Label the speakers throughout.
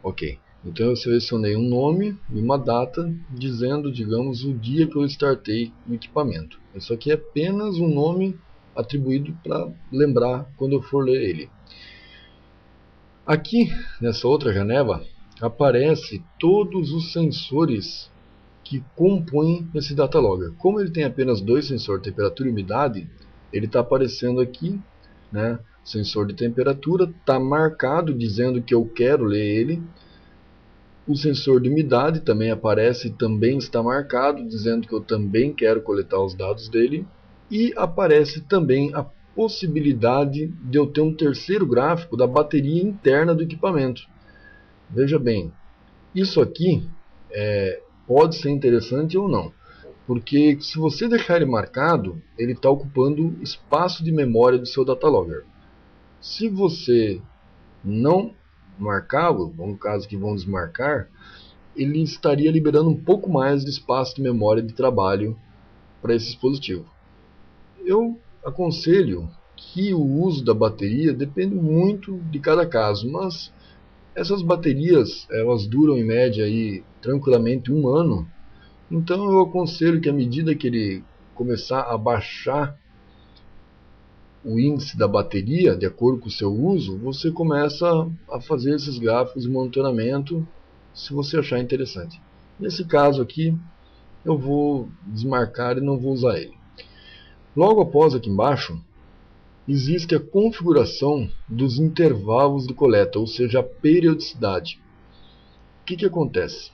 Speaker 1: Ok, então eu selecionei um nome e uma data dizendo, digamos, o dia que eu startei o equipamento. Isso aqui é apenas um nome atribuído para lembrar quando eu for ler ele. Aqui, nessa outra janela, aparece todos os sensores que compõem esse datalogger. Como ele tem apenas dois sensores, temperatura e umidade, ele está aparecendo aqui, né? O sensor de temperatura está marcado dizendo que eu quero ler ele. O sensor de umidade também aparece e também está marcado dizendo que eu também quero coletar os dados dele. E aparece também a possibilidade de eu ter um terceiro gráfico da bateria interna do equipamento. Veja bem, isso aqui pode ser interessante ou não, porque se você deixar ele marcado, ele está ocupando espaço de memória do seu datalogger. Se você não marcá-lo, no caso que vão desmarcar, ele estaria liberando um pouco mais de espaço de memória de trabalho para esse dispositivo. Eu aconselho que o uso da bateria depende muito de cada caso, mas essas baterias elas duram em média aí, tranquilamente um ano. Então eu aconselho que à medida que ele começar a baixar o índice da bateria, de acordo com o seu uso, você começa a fazer esses gráficos de monitoramento, se você achar interessante. Nesse caso aqui, eu vou desmarcar e não vou usar ele. Logo após aqui embaixo, existe a configuração dos intervalos de coleta, ou seja, a periodicidade. O que acontece?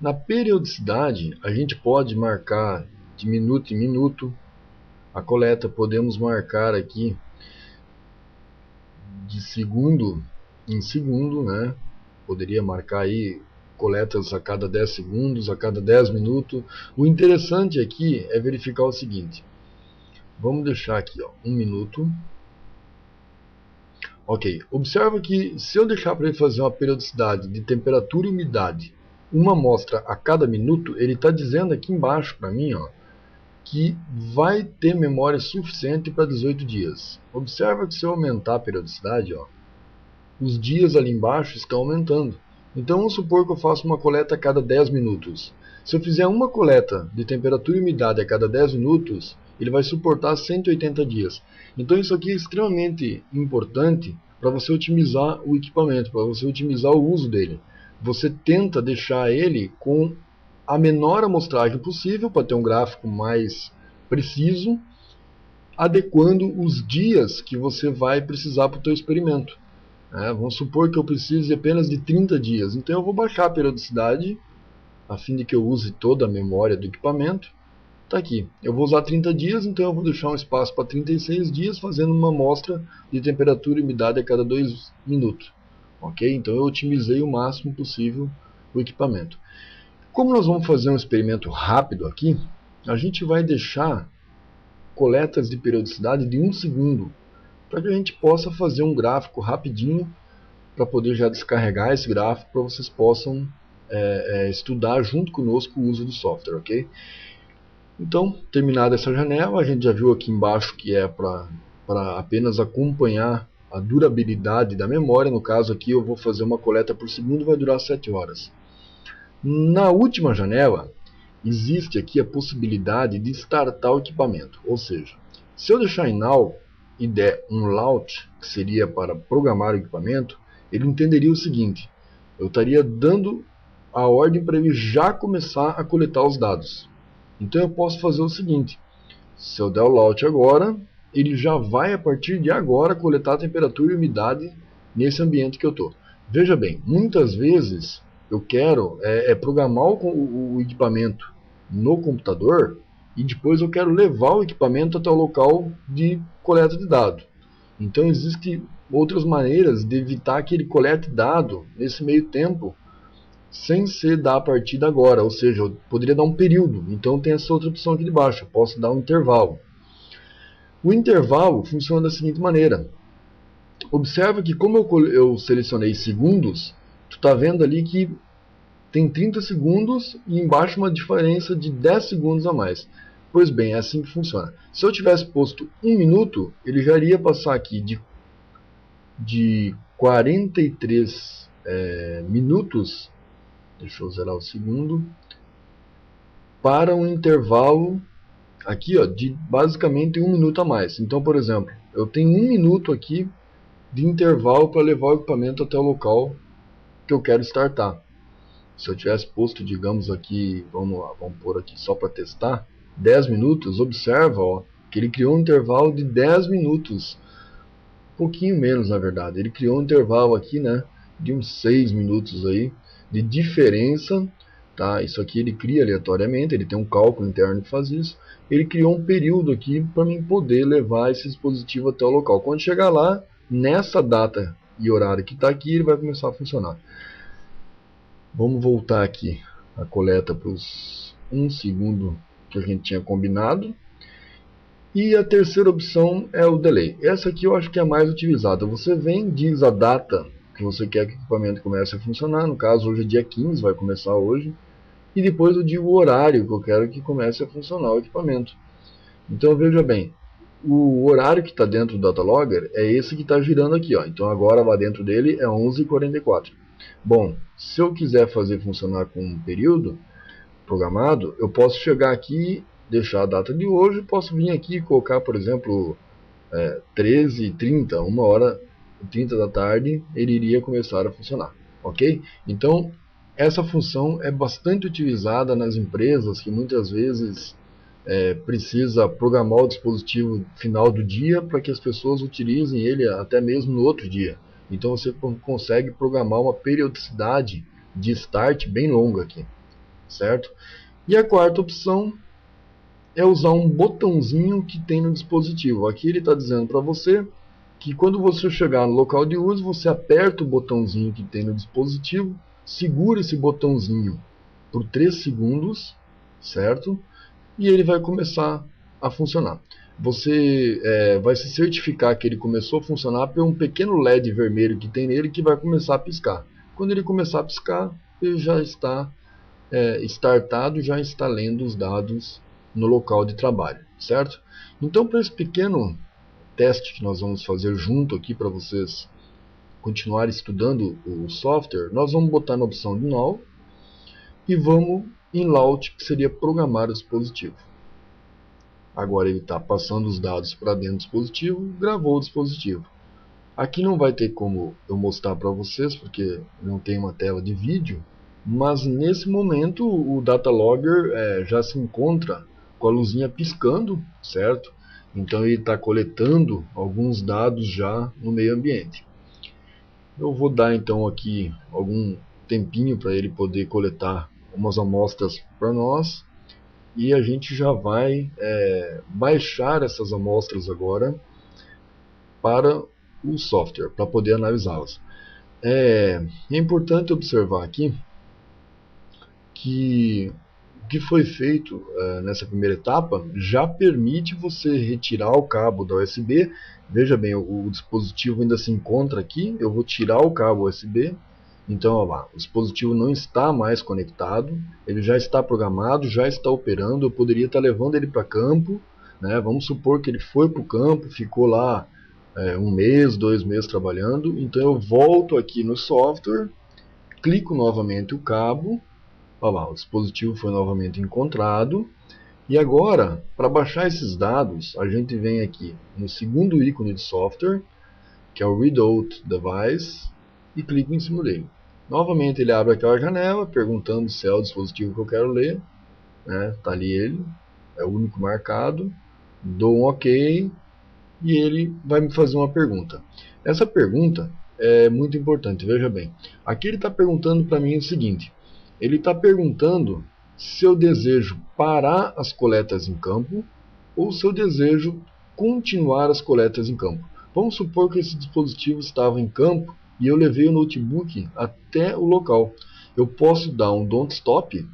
Speaker 1: Na periodicidade, a gente pode marcar de minuto em minuto a coleta, podemos marcar aqui de segundo em segundo, né? Poderia marcar aí coletas a cada 10 segundos, a cada 10 minutos. O interessante aqui é verificar o seguinte. Vamos deixar aqui, ó, 1 minuto. Ok, observa que se eu deixar para ele fazer uma periodicidade de temperatura e umidade, uma amostra a cada minuto, ele está dizendo aqui embaixo para mim, ó, que vai ter memória suficiente para 18 dias. Observa que se eu aumentar a periodicidade, ó, os dias ali embaixo estão aumentando. Então vamos supor que eu faço uma coleta a cada 10 minutos. Se eu fizer uma coleta de temperatura e umidade a cada 10 minutos, ele vai suportar 180 dias. Então isso aqui é extremamente importante para você otimizar o equipamento, para você otimizar o uso dele. Você tenta deixar ele com a menor amostragem possível para ter um gráfico mais preciso, adequando os dias que você vai precisar para o seu experimento. Vamos supor que eu precise apenas de 30 dias, então eu vou baixar a periodicidade a fim de que eu use toda a memória do equipamento. Está aqui, eu vou usar 30 dias, então eu vou deixar um espaço para 36 dias fazendo uma amostra de temperatura e umidade a cada 2 minutos. Ok? Então eu otimizei o máximo possível o equipamento. Como nós vamos fazer um experimento rápido aqui, a gente vai deixar coletas de periodicidade de 1 segundo, para que a gente possa fazer um gráfico rapidinho, para poder já descarregar esse gráfico, para vocês possam estudar junto conosco o uso do software, ok? Então, terminada essa janela, a gente já viu aqui embaixo que é para apenas acompanhar a durabilidade da memória. No caso aqui eu vou fazer uma coleta por segundo, vai durar 7 horas. Na última janela, existe aqui a possibilidade de startar o equipamento, ou seja, se eu deixar em Now e der um launch, que seria para programar o equipamento, ele entenderia o seguinte: eu estaria dando a ordem para ele já começar a coletar os dados. Então eu posso fazer o seguinte: se eu der o launch agora, ele já vai a partir de agora coletar a temperatura e umidade nesse ambiente que eu estou. Veja bem, muitas vezes eu quero programar o equipamento no computador e depois eu quero levar o equipamento até o local de coleta de dados. Então existem outras maneiras de evitar que ele colete dado nesse meio tempo sem ser dar a partida agora, ou seja, eu poderia dar um período. Então tem essa outra opção aqui de baixo, eu posso dar um intervalo. O intervalo funciona da seguinte maneira: observa que como eu selecionei segundos, tu está vendo ali que tem 30 segundos e embaixo uma diferença de 10 segundos a mais. Pois bem, é assim que funciona. Se eu tivesse posto 1 minuto, ele já iria passar aqui de 43 minutos, deixa eu zerar o segundo, para um intervalo aqui, ó, de basicamente 1 minuto a mais. Então, por exemplo, eu tenho 1 minuto aqui de intervalo para levar o equipamento até o local que eu quero startar. Se eu tivesse posto, digamos aqui, vamos lá, vamos pôr aqui só para testar, 10 minutos, observa, ó, que ele criou um intervalo de 10 minutos, um pouquinho menos na verdade, ele criou um intervalo aqui, né, de uns 6 minutos aí, de diferença, tá? Isso aqui ele cria aleatoriamente, ele tem um cálculo interno que faz isso, ele criou um período aqui para mim poder levar esse dispositivo até o local. Quando chegar lá, nessa data e horário que está aqui, ele vai começar a funcionar. Vamos voltar aqui a coleta para os 1 segundo que a gente tinha combinado. E a terceira opção é o delay. Essa aqui eu acho que é a mais utilizada. Você vem, diz a data que você quer que o equipamento comece a funcionar. No caso, hoje é dia 15, vai começar hoje. E depois eu digo o horário que eu quero que comece a funcionar o equipamento. Então veja bem, o horário que está dentro do Datalogger é esse que está girando aqui, ó. Então agora lá dentro dele é 11h44. Bom, se eu quiser fazer funcionar com um período programado, eu posso chegar aqui, deixar a data de hoje, posso vir aqui e colocar, por exemplo, 13h30, 1h30 da tarde, ele iria começar a funcionar, ok? Então, essa função é bastante utilizada nas empresas que muitas vezes precisa programar o dispositivo final do dia para que as pessoas utilizem ele até mesmo no outro dia. Então você consegue programar uma periodicidade de start bem longa aqui, certo? E a quarta opção é usar um botãozinho que tem no dispositivo. Aqui ele está dizendo para você que quando você chegar no local de uso, você aperta o botãozinho que tem no dispositivo, segura esse botãozinho por 3 segundos, certo? E ele vai começar a funcionar. Você vai se certificar que ele começou a funcionar por um pequeno LED vermelho que tem nele que vai começar a piscar. Quando ele começar a piscar, ele já está startado, já está lendo os dados no local de trabalho, certo? Então, para esse pequeno teste que nós vamos fazer junto aqui para vocês continuarem estudando o software, nós vamos botar na opção de Null e vamos em Launch, que seria programar o dispositivo. Agora ele está passando os dados para dentro do dispositivo, gravou o dispositivo. Aqui não vai ter como eu mostrar para vocês, porque não tem uma tela de vídeo, mas nesse momento o Datalogger já se encontra com a luzinha piscando, certo? Então ele está coletando alguns dados já no meio ambiente. Eu vou dar então aqui algum tempinho para ele poder coletar umas amostras para nós e a gente já vai baixar essas amostras agora para o software, para poder analisá-las. É importante observar aqui que o que foi feito nessa primeira etapa já permite você retirar o cabo da USB. Veja bem, o dispositivo ainda se encontra aqui, eu vou tirar o cabo USB. Então, olha lá, o dispositivo não está mais conectado, ele já está programado, já está operando. Eu poderia estar levando ele para campo, né? Vamos supor que ele foi para o campo, ficou lá 1 mês, 2 meses trabalhando. Então eu volto aqui no software, clico novamente o cabo, olha lá, o dispositivo foi novamente encontrado. E agora, para baixar esses dados, a gente vem aqui no segundo ícone de software, que é o Readout Device, e clico em cima dele. Novamente ele abre aquela janela, perguntando se é o dispositivo que eu quero ler. Tá ali ele, é o único marcado. Dou um OK e ele vai me fazer uma pergunta. Essa pergunta é muito importante, veja bem. Aqui ele está perguntando para mim o seguinte. Ele está perguntando se eu desejo parar as coletas em campo ou se eu desejo continuar as coletas em campo. Vamos supor que esse dispositivo estava em campo e eu levei o notebook até o local. Eu posso dar um Don't Stop